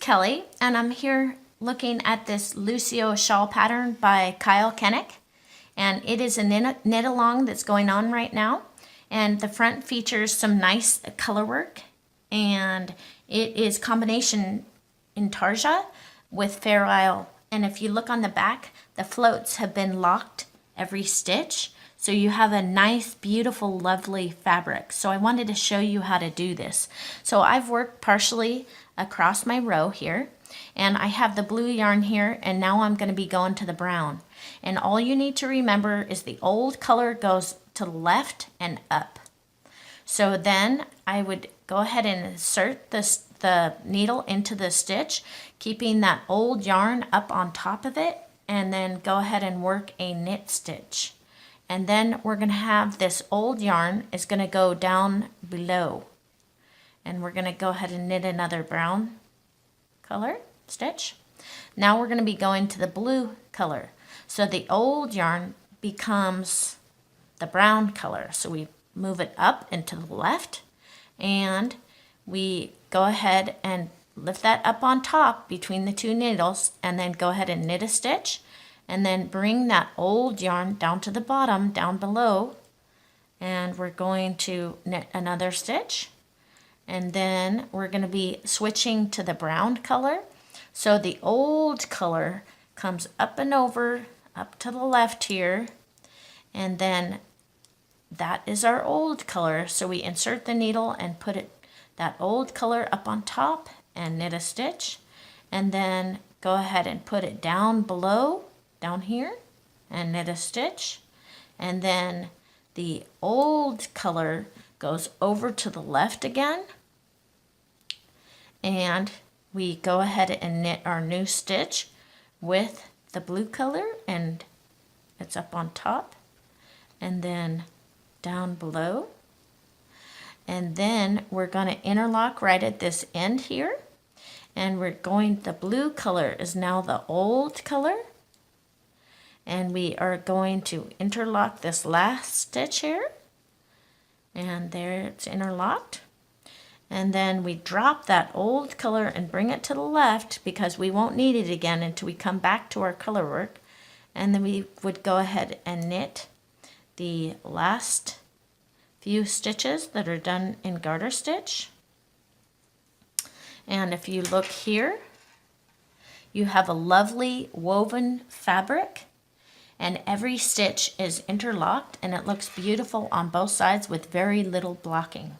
Kelly, and I'm here looking at this Lucio shawl pattern by Kyle Kennick. And it is a knit along that's going on right now. And the front features some nice color work. And it is combination intarsia with Fair Isle. And if you look on the back, the floats have been locked every stitch. So you have a nice, beautiful, lovely fabric. So I wanted to show you how to do this. So I've worked partially across my row here, and I have the blue yarn here, and now I'm going to be going to the brown. And all you need to remember is the old color goes to the left and up. So then I would go ahead and insert the needle into the stitch, keeping that old yarn up on top of it, and then go ahead and work a knit stitch. And then we're going to have this old yarn is going to go down below. And we're going to go ahead and knit another brown color stitch. Now we're going to be going to the blue color. So the old yarn becomes the brown color. So we move it up and to the left, and we go ahead and lift that up on top between the two needles, and then go ahead and knit a stitch, and then bring that old yarn down to the bottom, down below, and we're going to knit another stitch. And then we're going to be switching to the brown color. So the old color comes up and over, up to the left here. And then that is our old color. So we insert the needle and put that old color up on top and knit a stitch. And then go ahead and put it down below, down here, and knit a stitch. And then the old color goes over to the left again. And we go ahead and knit our new stitch with the blue color, and it's up on top and then down below. And then we're going to interlock right at this end here, and the blue color is now the old color, and we are going to interlock this last stitch here, and there it's interlocked. And then we drop that old color and bring it to the left, because we won't need it again until we come back to our color work. And then we would go ahead and knit the last few stitches that are done in garter stitch. And if you look here, you have a lovely woven fabric, and every stitch is interlocked, and it looks beautiful on both sides with very little blocking.